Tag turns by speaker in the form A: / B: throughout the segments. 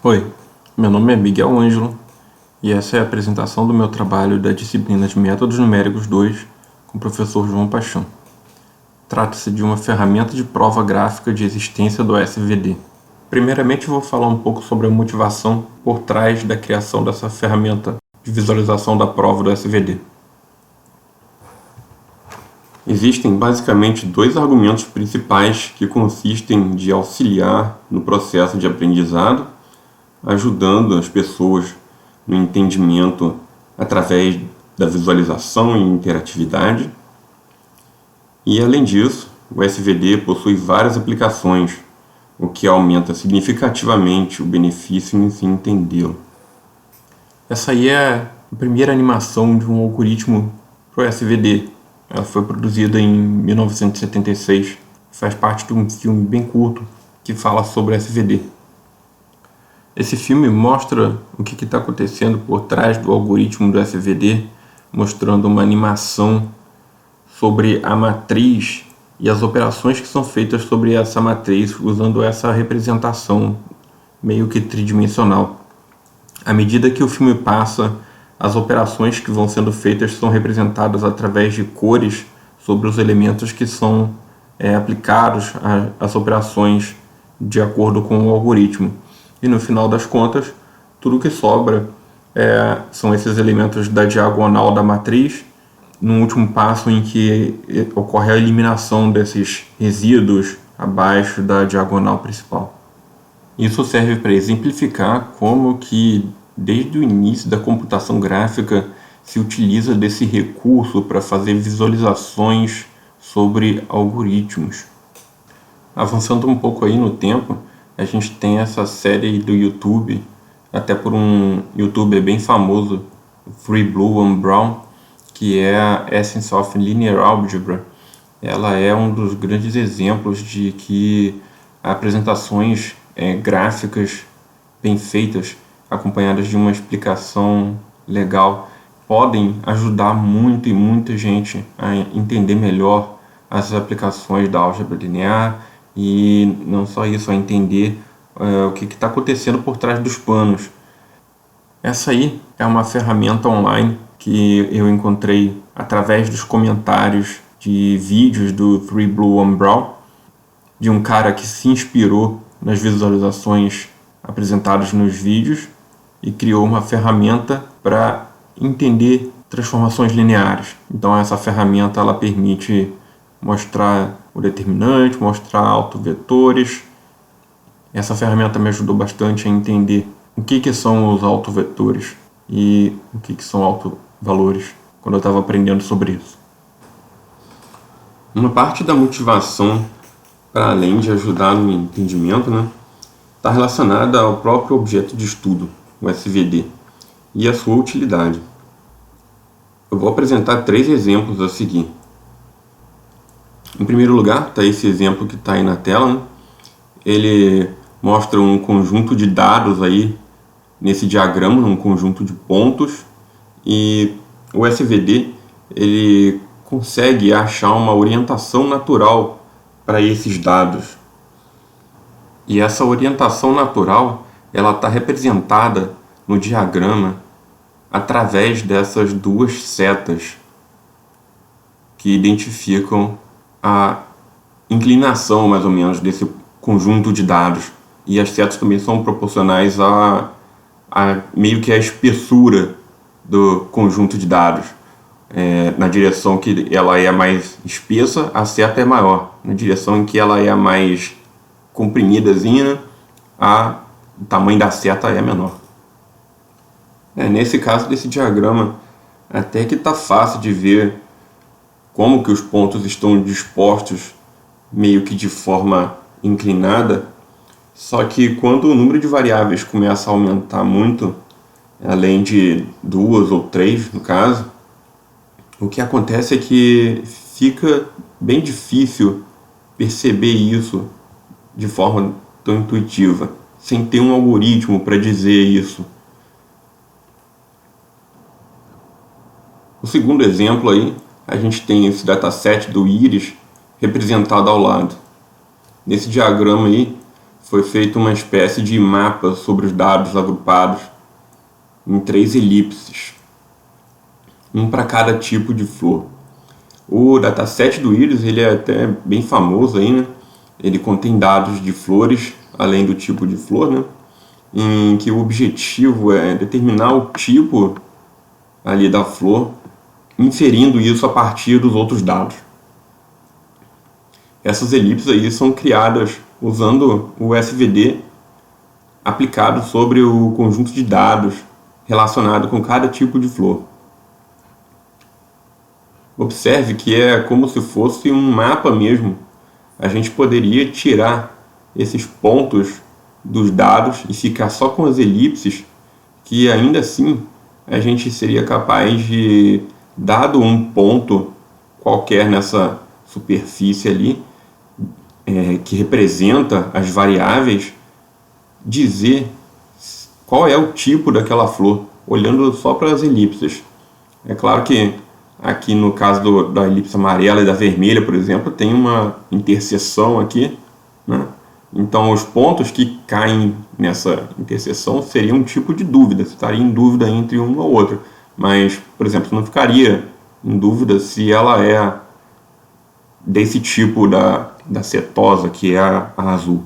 A: Oi, meu nome é Miguel Ângelo e essa é a apresentação do meu trabalho da disciplina de Métodos Numéricos 2 com o professor João Paixão. Trata-se de uma ferramenta de prova gráfica de existência do SVD. Primeiramente vou falar um pouco sobre a motivação por trás da criação dessa ferramenta de visualização da prova do SVD. Existem basicamente dois argumentos principais que consistem de auxiliar no processo de aprendizado, ajudando as pessoas no entendimento através da visualização e interatividade. E além disso, o SVD possui várias aplicações, o que aumenta significativamente o benefício em se entendê-lo. Essa aí é a primeira animação de um algoritmo para o SVD. Ela foi produzida em 1976, faz parte de um filme bem curto que fala sobre o SVD. Esse filme mostra o que está acontecendo por trás do algoritmo do SVD, mostrando uma animação sobre a matriz e as operações que são feitas sobre essa matriz, usando essa representação meio que tridimensional. À medida que o filme passa, as operações que vão sendo feitas são representadas através de cores sobre os elementos que são aplicados às operações de acordo com o algoritmo. E no final das contas, tudo que sobra são esses elementos da diagonal da matriz, no último passo em que ocorre a eliminação desses resíduos abaixo da diagonal principal. Isso serve para exemplificar como que, desde o início da computação gráfica, se utiliza desse recurso para fazer visualizações sobre algoritmos. Avançando um pouco aí no tempo, a gente tem essa série do YouTube, até por um youtuber bem famoso, Free Blue and Brown, que é a Essence of Linear Algebra. Ela é um dos grandes exemplos de que apresentações gráficas bem feitas, acompanhadas de uma explicação legal, podem ajudar muito e muita gente a entender melhor as aplicações da álgebra linear e não só isso, a entender o que está acontecendo por trás dos panos. Essa aí é uma ferramenta online que eu encontrei através dos comentários de vídeos do Free Blue and Brown, de um cara que se inspirou nas visualizações apresentadas nos vídeos e criou uma ferramenta para entender transformações lineares. Então essa ferramenta ela permite mostrar o determinante, mostrar autovetores. Essa ferramenta me ajudou bastante a entender o que são os autovetores e o que são autovalores quando eu estava aprendendo sobre isso. Uma parte da motivação, para além de ajudar no entendimento, está relacionada ao próprio objeto de estudo, o SVD, e a sua utilidade. Eu vou apresentar 3 exemplos a seguir. Em primeiro lugar, está esse exemplo que está aí na tela. Ele mostra um conjunto de dados aí nesse diagrama, um conjunto de pontos, e o SVD ele consegue achar uma orientação natural para esses dados. E essa orientação natural ela está representada no diagrama através dessas 2 setas que identificam a inclinação, mais ou menos, desse conjunto de dados. E as setas também são proporcionais a meio que a espessura do conjunto de dados. Na direção que ela é mais espessa, a seta é maior. Na direção em que ela é mais comprimidazinha, o tamanho da seta é menor. Nesse caso desse diagrama, até que está fácil de ver como que os pontos estão dispostos meio que de forma inclinada, só que quando o número de variáveis começa a aumentar muito, além de 2 ou 3 no caso, o que acontece é que fica bem difícil perceber isso de forma tão intuitiva, sem ter um algoritmo para dizer isso. O segundo exemplo aí, a gente tem esse dataset do íris representado ao lado. Nesse diagrama aí, foi feita uma espécie de mapa sobre os dados agrupados em 3 elipses, um para cada tipo de flor. O dataset do íris ele é até bem famoso aí, né? Ele contém dados de flores, além do tipo de flor, né? Em que o objetivo é determinar o tipo ali da flor, inferindo isso a partir dos outros dados. Essas elipses aí são criadas usando o SVD aplicado sobre o conjunto de dados relacionado com cada tipo de flor. Observe que é como se fosse um mapa mesmo. A gente poderia tirar esses pontos dos dados e ficar só com as elipses, que ainda assim a gente seria capaz de, dado um ponto qualquer nessa superfície ali, que representa as variáveis, dizer qual é o tipo daquela flor, olhando só para as elipses. É claro que aqui no caso da elipse amarela e da vermelha, por exemplo, tem uma interseção aqui, né? Então os pontos que caem nessa interseção seriam um tipo de dúvida, você estaria em dúvida entre uma ou outra. Mas, por exemplo, você não ficaria em dúvida se ela é desse tipo da setosa, que é a azul.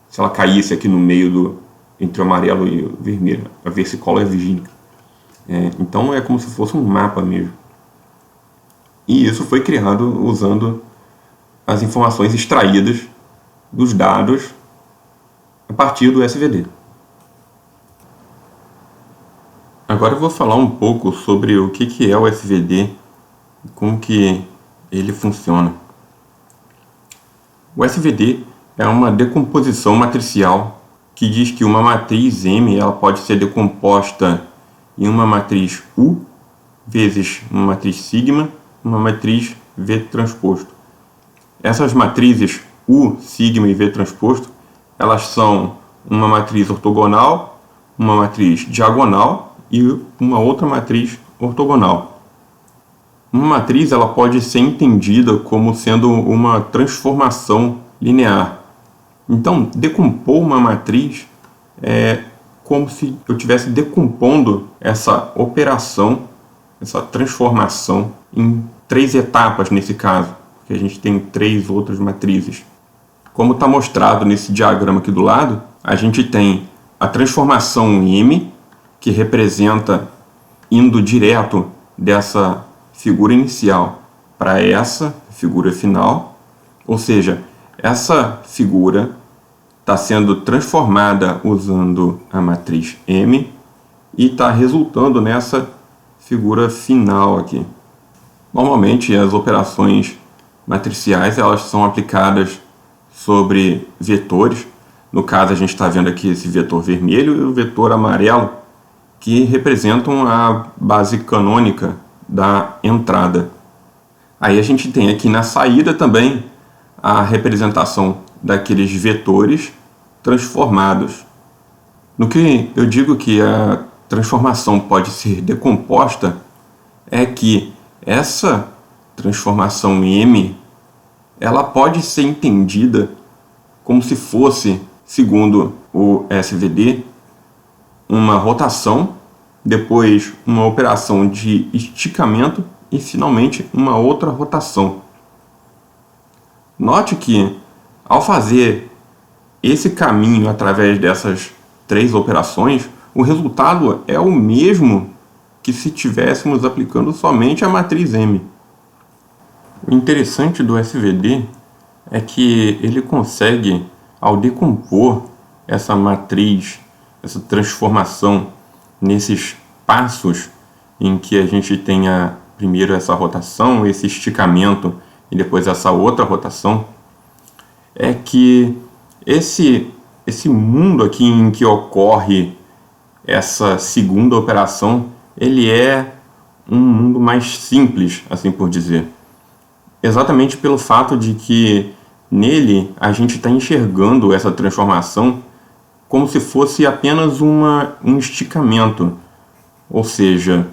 A: Se ela caísse aqui no meio entre o amarelo e o vermelho, a versicola é virgínica. Então é como se fosse um mapa mesmo. E isso foi criado usando as informações extraídas dos dados a partir do SVD. Agora eu vou falar um pouco sobre o que é o SVD e como que ele funciona. O SVD é uma decomposição matricial que diz que uma matriz M ela pode ser decomposta em uma matriz U vezes uma matriz sigma, uma matriz V transposto. Essas matrizes U, sigma e V transposto, elas são uma matriz ortogonal, uma matriz diagonal e uma outra matriz ortogonal. Uma matriz ela pode ser entendida como sendo uma transformação linear. Então, decompor uma matriz é como se eu estivesse decompondo essa operação, essa transformação, em 3 etapas nesse caso, porque a gente tem 3 outras matrizes. Como está mostrado nesse diagrama aqui do lado, a gente tem a transformação M, que representa indo direto dessa figura inicial para essa figura final, ou seja, essa figura está sendo transformada usando a matriz M e está resultando nessa figura final aqui. Normalmente as operações matriciais elas são aplicadas sobre vetores. No caso a gente está vendo aqui esse vetor vermelho e o vetor amarelo, que representam a base canônica da entrada. Aí a gente tem aqui na saída também a representação daqueles vetores transformados. No que eu digo que a transformação pode ser decomposta é que essa transformação M ela pode ser entendida como se fosse, segundo o SVD, uma rotação, depois uma operação de esticamento e finalmente uma outra rotação. Note que ao fazer esse caminho através dessas 3 operações, o resultado é o mesmo que se estivéssemos aplicando somente a matriz M. O interessante do SVD é que ele consegue, ao decompor essa matriz, essa transformação nesses passos em que a gente tenha primeiro essa rotação, esse esticamento e depois essa outra rotação, é que esse mundo aqui em que ocorre essa segunda operação, ele é um mundo mais simples, assim por dizer. Exatamente pelo fato de que nele a gente está enxergando essa transformação como se fosse apenas um esticamento. Ou seja,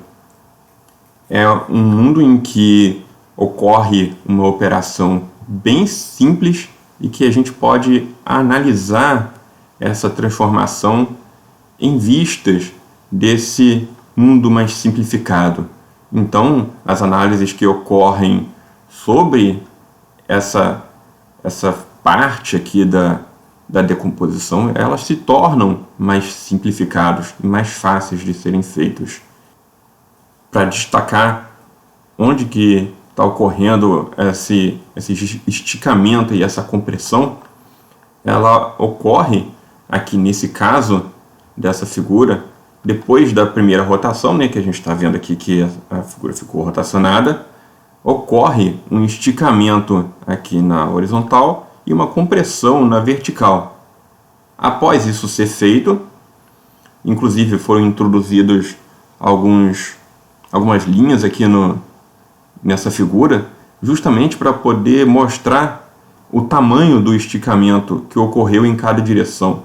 A: é um mundo em que ocorre uma operação bem simples e que a gente pode analisar essa transformação em vistas desse mundo mais simplificado. Então, as análises que ocorrem sobre essa parte aqui da decomposição, elas se tornam mais simplificadas e mais fáceis de serem feitos. Para destacar onde que está ocorrendo esse esticamento e essa compressão, ela ocorre aqui nesse caso dessa figura, depois da primeira rotação, né, que a gente está vendo aqui que a figura ficou rotacionada, ocorre um esticamento aqui na horizontal e uma compressão na vertical. Após isso ser feito, inclusive foram introduzidos algumas linhas aqui nessa figura, justamente para poder mostrar o tamanho do esticamento que ocorreu em cada direção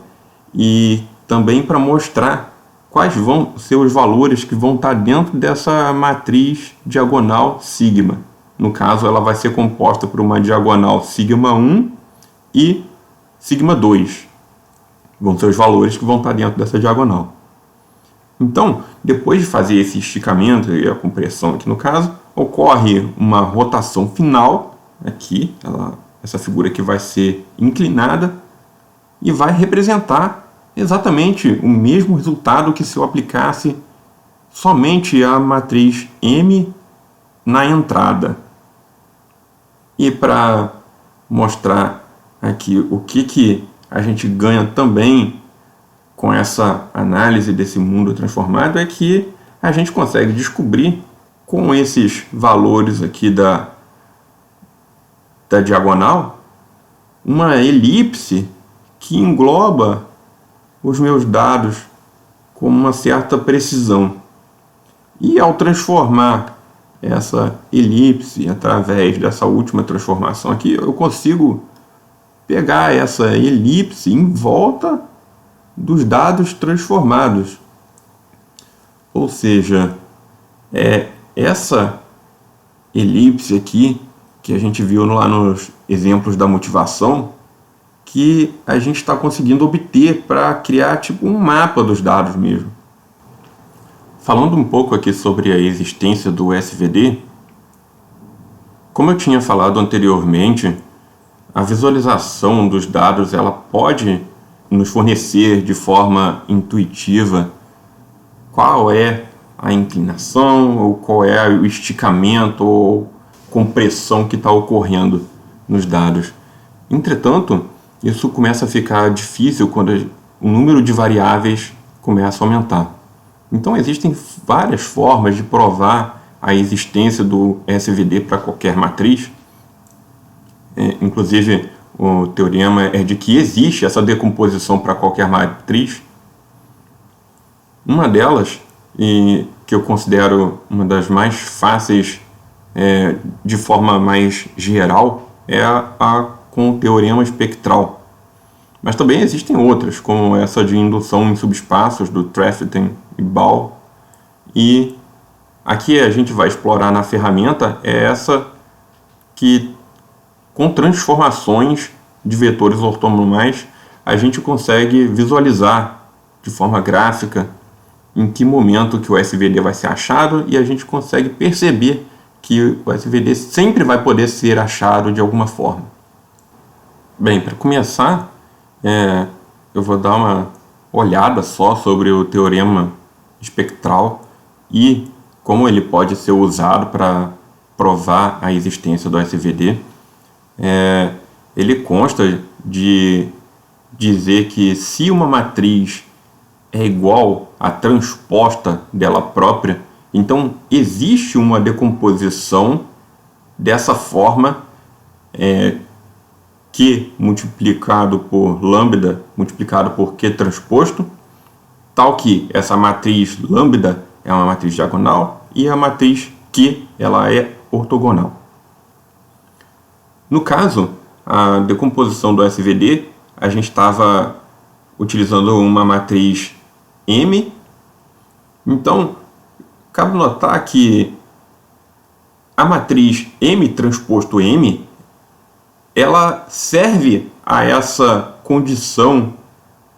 A: e também para mostrar quais vão ser os valores que vão estar dentro dessa matriz diagonal sigma. No caso, ela vai ser composta por uma diagonal sigma 1 e sigma 2. Vão ser os valores que vão estar dentro dessa diagonal. Então, depois de fazer esse esticamento e a compressão aqui no caso, ocorre uma rotação final aqui, essa figura aqui vai ser inclinada e vai representar exatamente o mesmo resultado que se eu aplicasse somente a matriz M na entrada. E para mostrar aqui o que a gente ganha também com essa análise desse mundo transformado é que a gente consegue descobrir com esses valores aqui da diagonal uma elipse que engloba os meus dados com uma certa precisão. E ao transformar essa elipse através dessa última transformação aqui, eu consigo pegar essa elipse em volta dos dados transformados. Ou seja, essa elipse aqui que a gente viu lá nos exemplos da motivação, que a gente está conseguindo obter para criar tipo um mapa dos dados mesmo. Falando um pouco aqui sobre a existência do SVD, como eu tinha falado anteriormente, a visualização dos dados ela pode nos fornecer de forma intuitiva qual é a inclinação ou qual é o esticamento ou compressão que está ocorrendo nos dados. Entretanto, isso começa a ficar difícil quando o número de variáveis começa a aumentar. Então existem várias formas de provar a existência do SVD para qualquer matriz. Inclusive, o teorema é de que existe essa decomposição para qualquer matriz. Uma delas, e que eu considero uma das mais fáceis de forma mais geral, é a com o teorema espectral. Mas também existem outras, como essa de indução em subespaços do Trefethen e Ball. E aqui a gente vai explorar na ferramenta essa que, com transformações de vetores ortonormais, a gente consegue visualizar de forma gráfica em que momento que o SVD vai ser achado e a gente consegue perceber que o SVD sempre vai poder ser achado de alguma forma. Bem, para começar, eu vou dar uma olhada só sobre o teorema espectral e como ele pode ser usado para provar a existência do SVD. Ele consta de dizer que se uma matriz é igual à transposta dela própria, então existe uma decomposição dessa forma Q multiplicado por lambda multiplicado por Q transposto, tal que essa matriz lambda é uma matriz diagonal e a matriz Q ela é ortogonal. No caso, a decomposição do SVD, a gente estava utilizando uma matriz M. Então, cabe notar que a matriz M transposto M ela serve a essa condição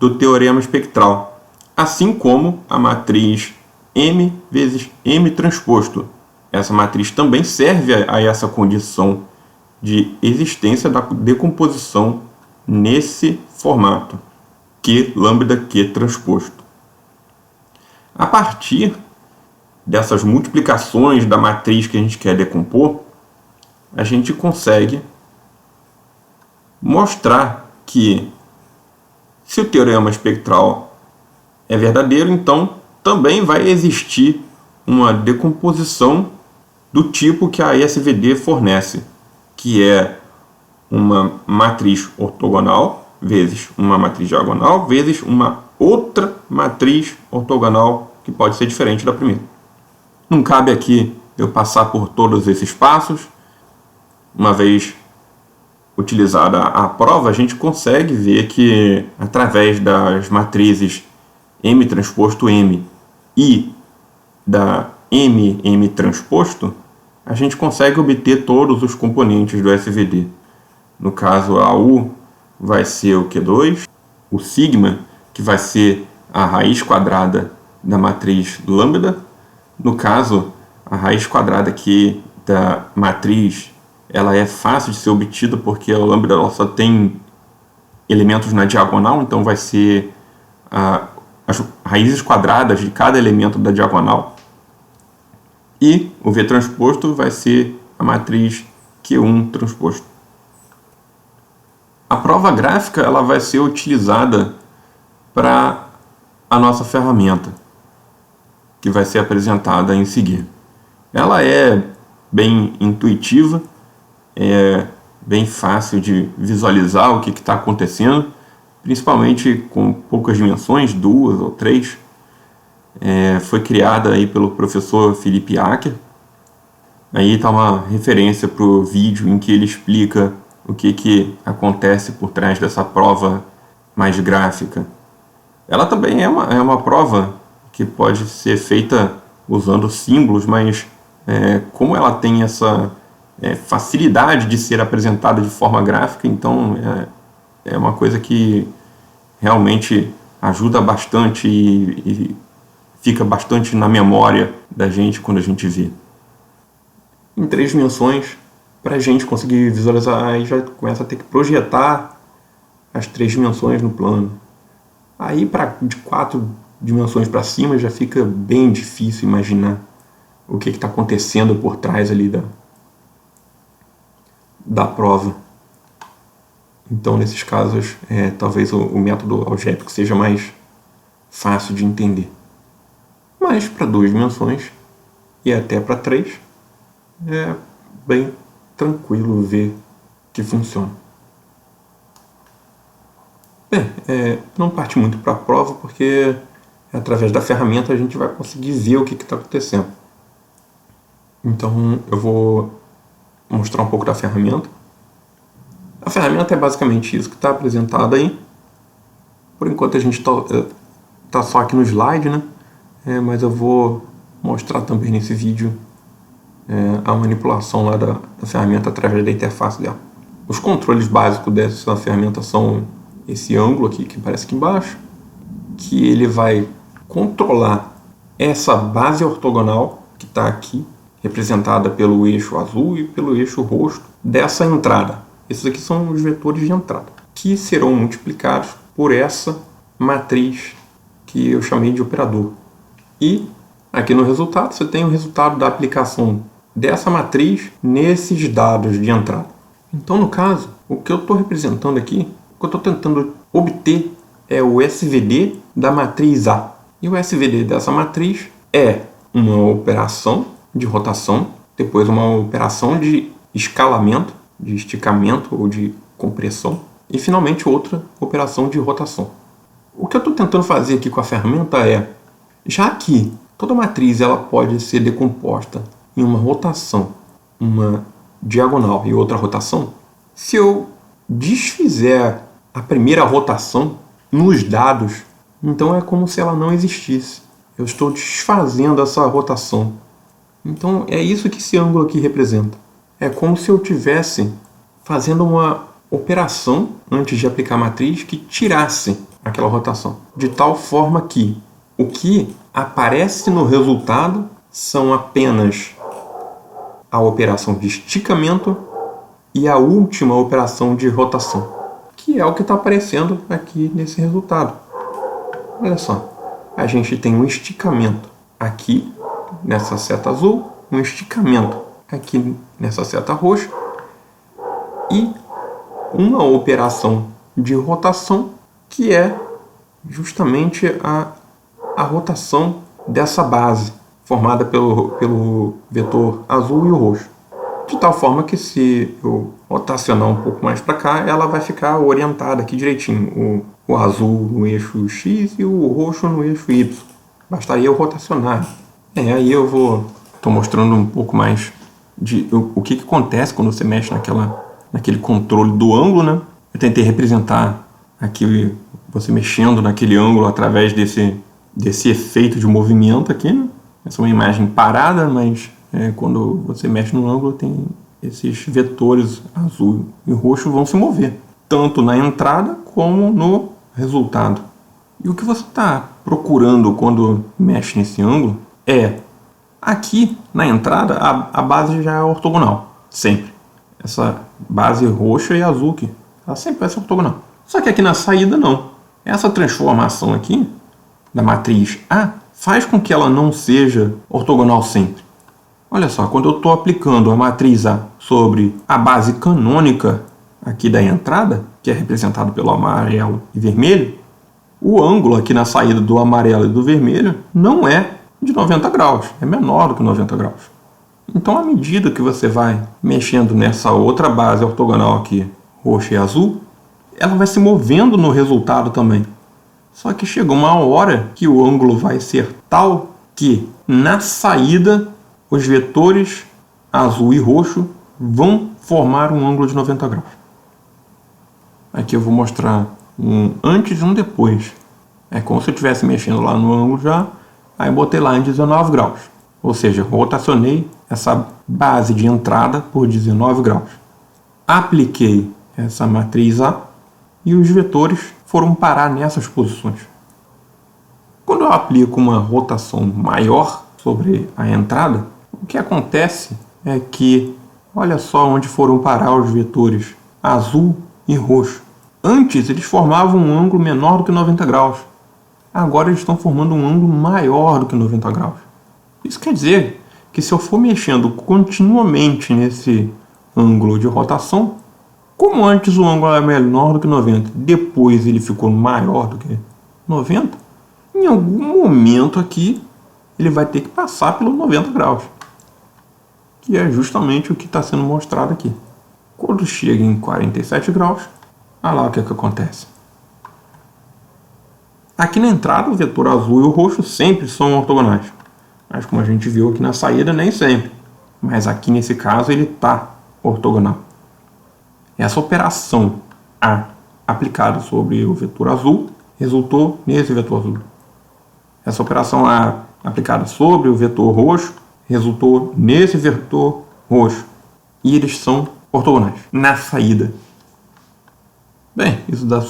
A: do teorema espectral, assim como a matriz M vezes M transposto. Essa matriz também serve a essa condição de existência da decomposição nesse formato, Q lambda Q transposto. A partir dessas multiplicações da matriz que a gente quer decompor, a gente consegue mostrar que se o teorema espectral é verdadeiro, então também vai existir uma decomposição do tipo que a SVD fornece, que é uma matriz ortogonal vezes uma matriz diagonal vezes uma outra matriz ortogonal que pode ser diferente da primeira. Não cabe aqui eu passar por todos esses passos. Uma vez utilizada a prova, a gente consegue ver que através das matrizes M transposto M e da M transposto, a gente consegue obter todos os componentes do SVD. No caso, a U vai ser o Q2, o sigma, que vai ser a raiz quadrada da matriz lambda. No caso, a raiz quadrada aqui da matriz, ela é fácil de ser obtida porque a lambda ela só tem elementos na diagonal, então vai ser as raízes quadradas de cada elemento da diagonal. E o V transposto vai ser a matriz Q1 transposto. A prova gráfica ela vai ser utilizada para a nossa ferramenta, que vai ser apresentada em seguida. Ela é bem intuitiva, é bem fácil de visualizar o que está acontecendo, principalmente com poucas dimensões, 2 ou 3. Foi criada aí pelo professor Felipe Acker. Aí está uma referência para o vídeo em que ele explica o que acontece por trás dessa prova mais gráfica. Ela também é uma prova que pode ser feita usando símbolos, mas como ela tem essa facilidade de ser apresentada de forma gráfica, então é uma coisa que realmente ajuda bastante e fica bastante na memória da gente quando a gente vê. Em 3 dimensões, para a gente conseguir visualizar, aí já começa a ter que projetar as 3 dimensões no plano. Aí de 4 dimensões para cima já fica bem difícil imaginar o que está acontecendo por trás ali da prova. Então, nesses casos, talvez o método algébrico seja mais fácil de entender. Mas para 2 dimensões e até para 3, é bem tranquilo ver que funciona. Não parte muito para a prova, porque através da ferramenta a gente vai conseguir ver o que está acontecendo. Então eu vou mostrar um pouco da ferramenta. A ferramenta é basicamente isso que está apresentado aí. Por enquanto a gente está só aqui no slide, né? Mas eu vou mostrar também nesse vídeo a manipulação lá da ferramenta através da interface dela. Os controles básicos dessa ferramenta são esse ângulo aqui que aparece aqui embaixo, que ele vai controlar essa base ortogonal que está aqui, representada pelo eixo azul e pelo eixo roxo dessa entrada. Esses aqui são os vetores de entrada, que serão multiplicados por essa matriz que eu chamei de operador. E aqui no resultado você tem o resultado da aplicação dessa matriz nesses dados de entrada. Então, no caso, o que eu estou representando aqui, o que eu estou tentando obter é o SVD da matriz A. E o SVD dessa matriz é uma operação de rotação, depois uma operação de escalamento, de esticamento ou de compressão, e finalmente outra operação de rotação. O que eu estou tentando fazer aqui com a ferramenta já que toda matriz ela pode ser decomposta em uma rotação, uma diagonal e outra rotação, se eu desfizer a primeira rotação nos dados, então é como se ela não existisse. Eu estou desfazendo essa rotação. Então é isso que esse ângulo aqui representa. É como se eu estivesse fazendo uma operação antes de aplicar a matriz que tirasse aquela rotação. De tal forma que o que aparece no resultado são apenas a operação de esticamento e a última operação de rotação, que é o que está aparecendo aqui nesse resultado. Olha só, a gente tem um esticamento aqui nessa seta azul, um esticamento aqui nessa seta roxa e uma operação de rotação que é justamente a rotação dessa base formada pelo vetor azul e o roxo. De tal forma que se eu rotacionar um pouco mais para cá, ela vai ficar orientada aqui direitinho. O azul no eixo X e o roxo no eixo Y. Bastaria eu rotacionar. Aí eu estou mostrando um pouco mais de o que acontece quando você mexe naquele controle do ângulo, né? Eu tentei representar aqui você mexendo naquele ângulo através desse efeito de movimento aqui, né? Essa é uma imagem parada, mas quando você mexe no ângulo tem esses vetores azul e roxo vão se mover, tanto na entrada como no resultado. E o que você está procurando quando mexe nesse ângulo é, aqui na entrada a base já é ortogonal, sempre. Essa base roxa e azul aqui, ela sempre vai ser ortogonal. Só que aqui na saída não. Essa transformação aqui da matriz A faz com que ela não seja ortogonal sempre. Olha só, quando eu estou aplicando a matriz A sobre a base canônica aqui da entrada, que é representado pelo amarelo e vermelho, o ângulo aqui na saída do amarelo e do vermelho não é de 90 graus, é menor do que 90 graus. Então, à medida que você vai mexendo nessa outra base ortogonal aqui, roxa e azul, ela vai se movendo no resultado também. Só que chega uma hora que o ângulo vai ser tal que na saída os vetores azul e roxo vão formar um ângulo de 90 graus. Aqui eu vou mostrar um antes e um depois. É como se eu estivesse mexendo lá no ângulo já, aí botei lá em 19 graus. Ou seja, rotacionei essa base de entrada por 19 graus. Apliquei essa matriz A e os vetores foram parar nessas posições. Quando eu aplico uma rotação maior sobre a entrada, o que acontece é que, olha só onde foram parar os vetores azul e roxo. Antes eles formavam um ângulo menor do que 90 graus. Agora eles estão formando um ângulo maior do que 90 graus. Isso quer dizer que se eu for mexendo continuamente nesse ângulo de rotação, como antes o ângulo era menor do que 90, depois ele ficou maior do que 90, em algum momento aqui ele vai ter que passar pelos 90 graus. Que é justamente o que está sendo mostrado aqui. Quando chega em 47 graus, olha lá o que acontece. Aqui na entrada o vetor azul e o roxo sempre são ortogonais. Mas como a gente viu aqui na saída, nem sempre. Mas aqui nesse caso ele está ortogonal. Essa operação A aplicada sobre o vetor azul resultou nesse vetor azul. Essa operação A aplicada sobre o vetor roxo resultou nesse vetor roxo. E eles são ortogonais na saída. Bem, isso dá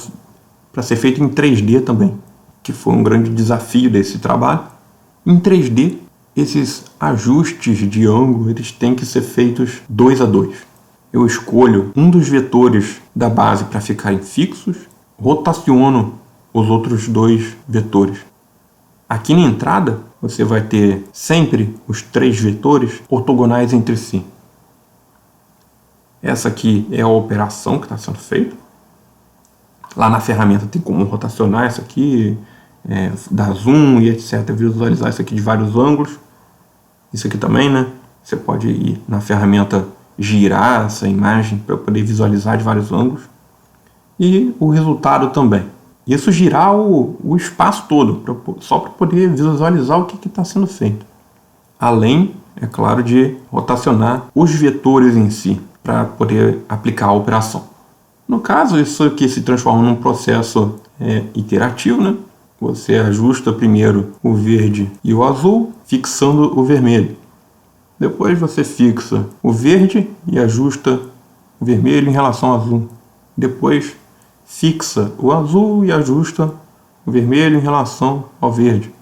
A: para ser feito em 3D também, que foi um grande desafio desse trabalho. Em 3D, esses ajustes de ângulo eles têm que ser feitos 2 a 2. Eu escolho um dos vetores da base para ficarem fixos, rotaciono os outros 2 vetores. Aqui na entrada, você vai ter sempre os 3 vetores ortogonais entre si. Essa aqui é a operação que está sendo feita. Lá na ferramenta tem como rotacionar isso aqui, dar zoom e etc. Visualizar isso aqui de vários ângulos. Isso aqui também, né? Você pode ir na ferramenta girar essa imagem para poder visualizar de vários ângulos. E o resultado também. Isso girar o espaço todo, só para poder visualizar o que está sendo feito. Além, é claro, de rotacionar os vetores em si, para poder aplicar a operação. No caso, isso aqui se transforma num processo iterativo, né? Você ajusta primeiro o verde e o azul, fixando o vermelho. Depois você fixa o verde e ajusta o vermelho em relação ao azul. Depois fixa o azul e ajusta
B: o vermelho em relação ao verde.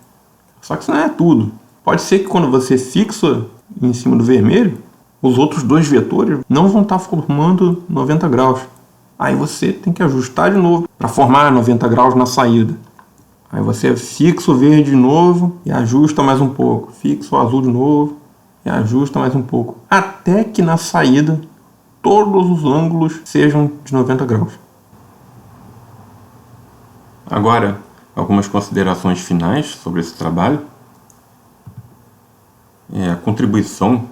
B: Só que isso não é tudo. Pode ser que quando você fixa em cima do vermelho, os outros dois vetores não vão estar formando 90 graus. Aí você tem que ajustar de novo para formar 90 graus na saída. Aí você fixa o verde de novo e ajusta mais um pouco. Fixa o azul de novo e ajusta mais um pouco. Até que na saída todos os ângulos sejam de 90 graus.
A: Agora, algumas considerações finais sobre esse trabalho. A contribuição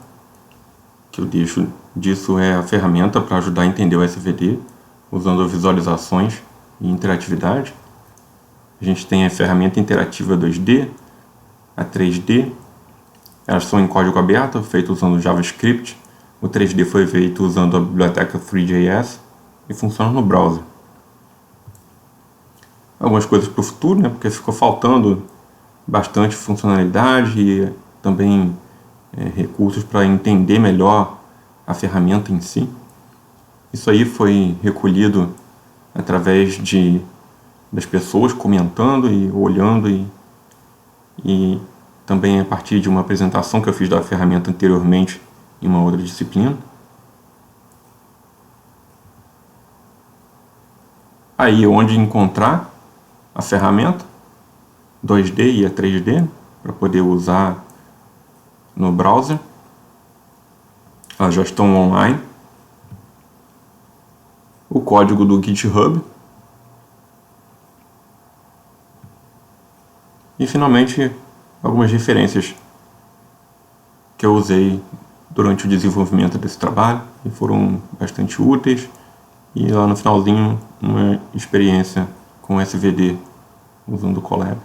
A: que eu deixo disso é a ferramenta para ajudar a entender o SVD, usando visualizações e interatividade. A gente tem a ferramenta interativa 2D, a 3D. Elas são em código aberto, feito usando JavaScript. O 3D foi feito usando a biblioteca Three.js e funciona no browser. Algumas coisas para o futuro, porque ficou faltando bastante funcionalidade e também recursos para entender melhor a ferramenta em si. Isso aí foi recolhido através das pessoas comentando e olhando e também a partir de uma apresentação que eu fiz da ferramenta anteriormente em uma outra disciplina. Aí onde encontrar a ferramenta 2D e a 3D para poder usar no browser. Elas já estão online. O código do GitHub. E finalmente algumas referências que eu usei durante o desenvolvimento desse trabalho e foram bastante úteis. E lá no finalzinho uma experiência com SVD usando o Colab.